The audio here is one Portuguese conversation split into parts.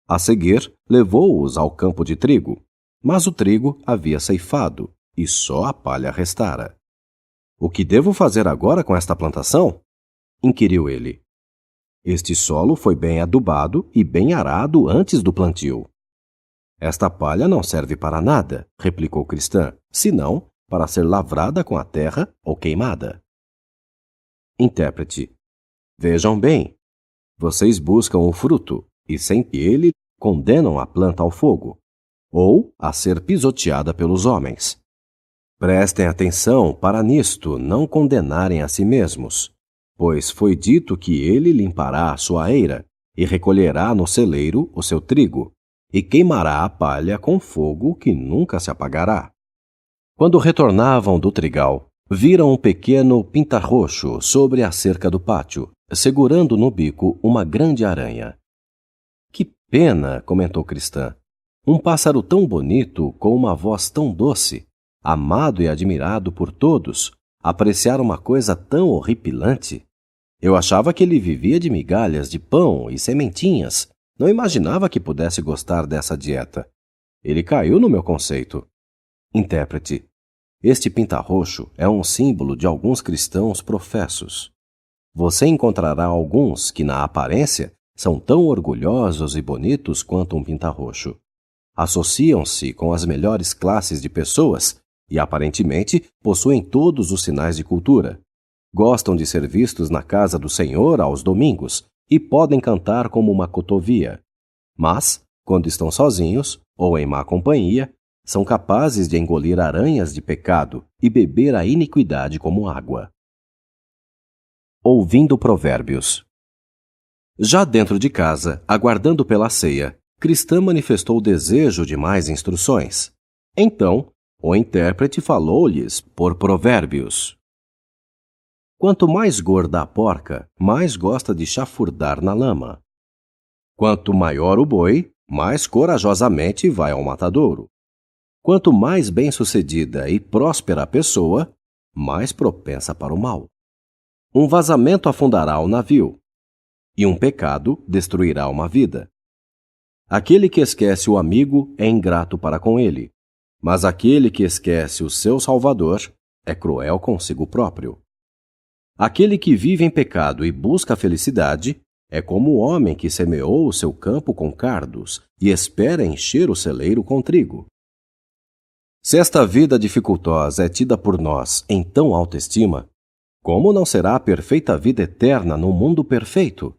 A seguir, levou-os ao campo de trigo, mas o trigo havia ceifado, e só a palha restara. O que devo fazer agora com esta plantação? Inquiriu ele. Este solo foi bem adubado e bem arado antes do plantio. Esta palha não serve para nada, replicou Cristã, senão para ser lavrada com a terra ou queimada. Intérprete. Vejam bem, vocês buscam o fruto e, sem ele, condenam a planta ao fogo, ou a ser pisoteada pelos homens. Prestem atenção para nisto não condenarem a si mesmos, pois foi dito que ele limpará a sua eira e recolherá no celeiro o seu trigo, e queimará a palha com fogo que nunca se apagará. Quando retornavam do trigal, viram um pequeno pintarroxo sobre a cerca do pátio, segurando no bico uma grande aranha. Que pena, comentou Cristã. Um pássaro tão bonito, com uma voz tão doce, amado e admirado por todos, apreciar uma coisa tão horripilante. Eu achava que ele vivia de migalhas de pão e sementinhas. Não imaginava que pudesse gostar dessa dieta. Ele caiu no meu conceito. Intérprete. Este pintarroxo é um símbolo de alguns cristãos professos. Você encontrará alguns que, na aparência, são tão orgulhosos e bonitos quanto um pintarroxo. Associam-se com as melhores classes de pessoas e, aparentemente, possuem todos os sinais de cultura. Gostam de ser vistos na casa do Senhor aos domingos e podem cantar como uma cotovia. Mas, quando estão sozinhos ou em má companhia, são capazes de engolir aranhas de pecado e beber a iniquidade como água. Ouvindo Provérbios. Já dentro de casa, aguardando pela ceia, Cristã manifestou o desejo de mais instruções. Então, o intérprete falou-lhes por provérbios. Quanto mais gorda a porca, mais gosta de chafurdar na lama. Quanto maior o boi, mais corajosamente vai ao matadouro. Quanto mais bem-sucedida e próspera a pessoa, mais propensa para o mal. Um vazamento afundará o navio, e um pecado destruirá uma vida. Aquele que esquece o amigo é ingrato para com ele, mas aquele que esquece o seu Salvador é cruel consigo próprio. Aquele que vive em pecado e busca a felicidade é como o homem que semeou o seu campo com cardos e espera encher o celeiro com trigo. Se esta vida dificultosa é tida por nós em tão alta estima, como não será a perfeita vida eterna no mundo perfeito?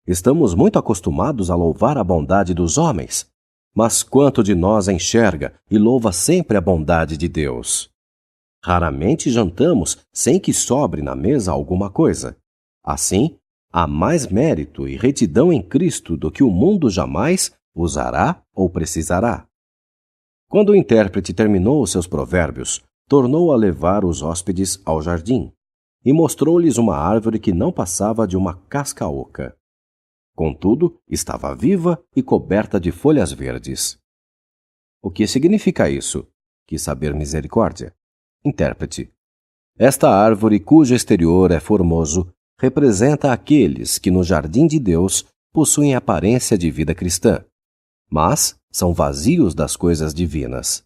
Estamos muito acostumados a louvar a bondade dos homens, mas quanto de nós enxerga e louva sempre a bondade de Deus? Raramente jantamos sem que sobre na mesa alguma coisa. Assim, há mais mérito e retidão em Cristo do que o mundo jamais usará ou precisará. Quando o intérprete terminou os seus provérbios, tornou a levar os hóspedes ao jardim e mostrou-lhes uma árvore que não passava de uma casca oca. Contudo, estava viva e coberta de folhas verdes. O que significa isso? Quis saber Misericórdia. Intérprete. Esta árvore, cujo exterior é formoso, representa aqueles que no jardim de Deus possuem aparência de vida cristã, mas são vazios das coisas divinas.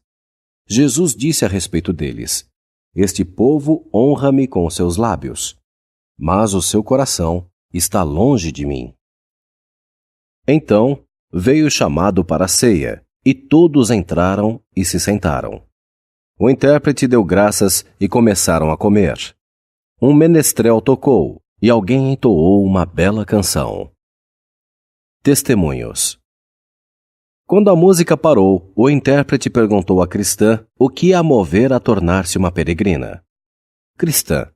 Jesus disse a respeito deles: Este povo honra-me com os seus lábios, mas o seu coração está longe de mim. Então veio o chamado para a ceia, e todos entraram e se sentaram. O intérprete deu graças e começaram a comer. Um menestrel tocou e alguém entoou uma bela canção. Testemunhos. Quando a música parou, o intérprete perguntou à cristã o que a mover a tornar-se uma peregrina. Cristã.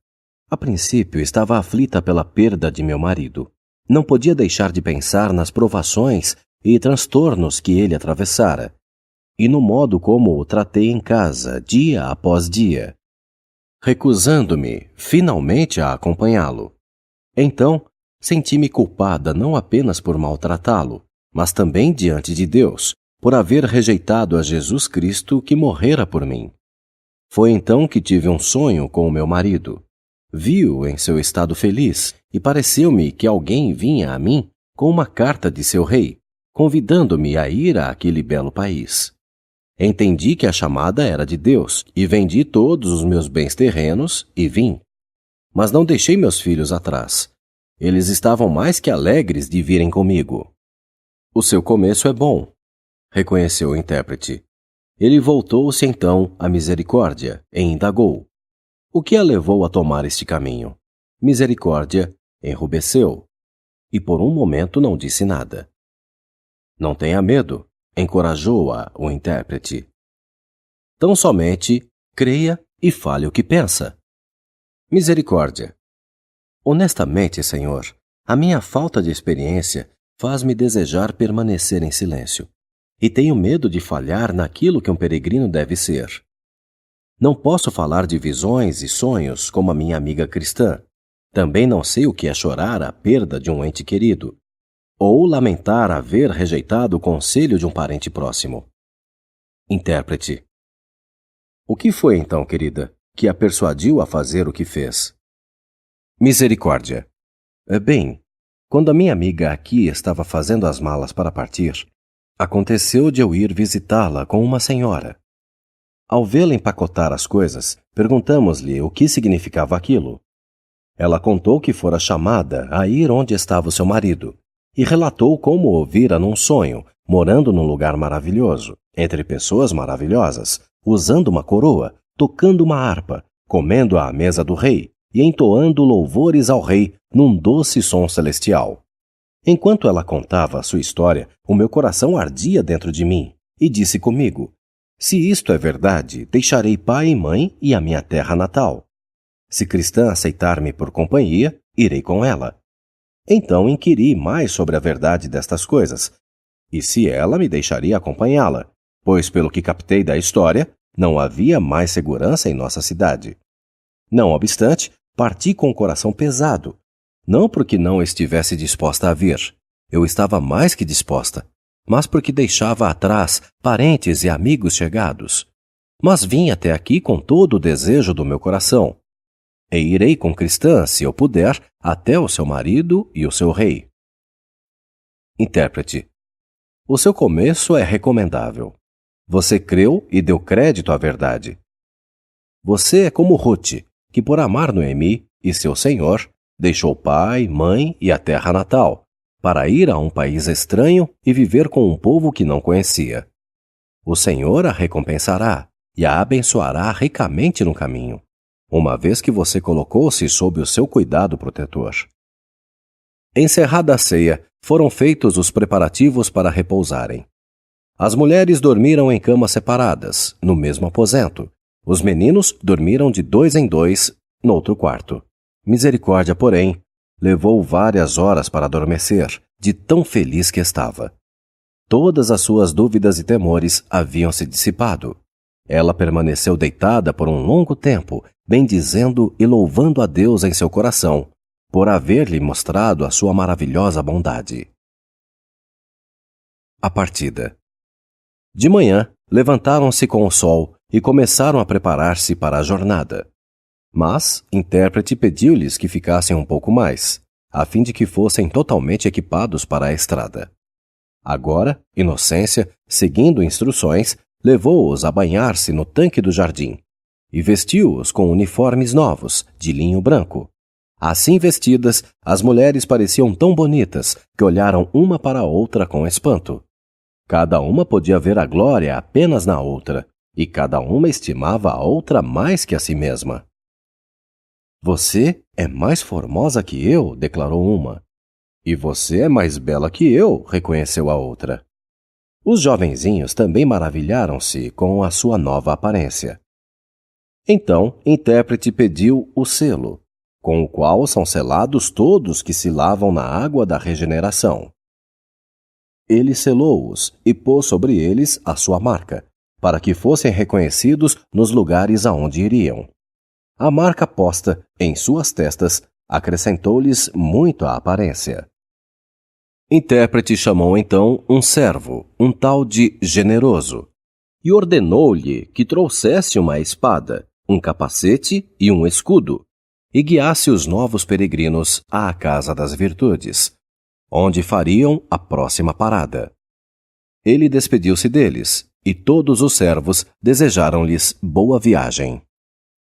A princípio estava aflita pela perda de meu marido. Não podia deixar de pensar nas provações e transtornos que ele atravessara, e no modo como o tratei em casa, dia após dia, recusando-me, finalmente, a acompanhá-lo. Então, senti-me culpada não apenas por maltratá-lo, mas também diante de Deus, por haver rejeitado a Jesus Cristo que morrera por mim. Foi então que tive um sonho com o meu marido. Vi-o em seu estado feliz, e pareceu-me que alguém vinha a mim com uma carta de seu rei, convidando-me a ir àquele belo país. Entendi que a chamada era de Deus e vendi todos os meus bens terrenos e vim. Mas não deixei meus filhos atrás. Eles estavam mais que alegres de virem comigo. O seu começo é bom, reconheceu o intérprete. Ele voltou-se então à Misericórdia e indagou. O que a levou a tomar este caminho? Misericórdia enrubesceu e por um momento não disse nada. Não tenha medo, encorajou-a o intérprete. Tão somente creia e fale o que pensa. Misericórdia. Honestamente, Senhor, a minha falta de experiência faz-me desejar permanecer em silêncio, e tenho medo de falhar naquilo que um peregrino deve ser. Não posso falar de visões e sonhos como a minha amiga cristã. Também não sei o que é chorar a perda de um ente querido, ou lamentar haver rejeitado o conselho de um parente próximo. Intérprete. O que foi então, querida, que a persuadiu a fazer o que fez? Misericórdia. Bem, quando a minha amiga aqui estava fazendo as malas para partir, aconteceu de eu ir visitá-la com uma senhora. Ao vê-la empacotar as coisas, perguntamos-lhe o que significava aquilo. Ela contou que fora chamada a ir onde estava o seu marido e relatou como o vira num sonho, morando num lugar maravilhoso, entre pessoas maravilhosas, usando uma coroa, tocando uma harpa, comendo à mesa do rei e entoando louvores ao rei num doce som celestial. Enquanto ela contava a sua história, o meu coração ardia dentro de mim e disse comigo: se isto é verdade, deixarei pai e mãe e a minha terra natal. Se cristã aceitar-me por companhia, irei com ela. Então inquiri mais sobre a verdade destas coisas, e se ela me deixaria acompanhá-la, pois pelo que captei da história, não havia mais segurança em nossa cidade. Não obstante, parti com o coração pesado, não porque não estivesse disposta a vir, eu estava mais que disposta, mas porque deixava atrás parentes e amigos chegados. Mas vim até aqui com todo o desejo do meu coração, e irei com cristã, se eu puder, até o seu marido e o seu rei. Intérprete. O seu começo é recomendável. Você creu e deu crédito à verdade. Você é como Ruth, que por amar Noemi e seu senhor, deixou pai, mãe e a terra natal, para ir a um país estranho e viver com um povo que não conhecia. O Senhor a recompensará e a abençoará ricamente no caminho, uma vez que você colocou-se sob o seu cuidado protetor. Encerrada a ceia, foram feitos os preparativos para repousarem. As mulheres dormiram em camas separadas, no mesmo aposento. Os meninos dormiram de 2 em 2, no outro quarto. Misericórdia, porém, levou várias horas para adormecer, de tão feliz que estava. Todas as suas dúvidas e temores haviam se dissipado. Ela permaneceu deitada por um longo tempo, bendizendo e louvando a Deus em seu coração, por haver-lhe mostrado a sua maravilhosa bondade. A partida. De manhã, levantaram-se com o sol e começaram a preparar-se para a jornada. Mas, intérprete pediu-lhes que ficassem um pouco mais, a fim de que fossem totalmente equipados para a estrada. Agora, Inocência, seguindo instruções, levou-os a banhar-se no tanque do jardim e vestiu-os com uniformes novos, de linho branco. Assim vestidas, as mulheres pareciam tão bonitas que olharam uma para a outra com espanto. Cada uma podia ver a glória apenas na outra, e cada uma estimava a outra mais que a si mesma. Você é mais formosa que eu, declarou uma. E você é mais bela que eu, reconheceu a outra. Os jovenzinhos também maravilharam-se com a sua nova aparência. Então, intérprete pediu o selo, com o qual são selados todos que se lavam na água da regeneração. Ele selou-os e pôs sobre eles a sua marca, para que fossem reconhecidos nos lugares aonde iriam. A marca posta em suas testas acrescentou-lhes muito à aparência. Intérprete chamou então um servo, um tal de Generoso, e ordenou-lhe que trouxesse uma espada, um capacete e um escudo, e guiasse os novos peregrinos à Casa das Virtudes, onde fariam a próxima parada. Ele despediu-se deles, e todos os servos desejaram-lhes boa viagem.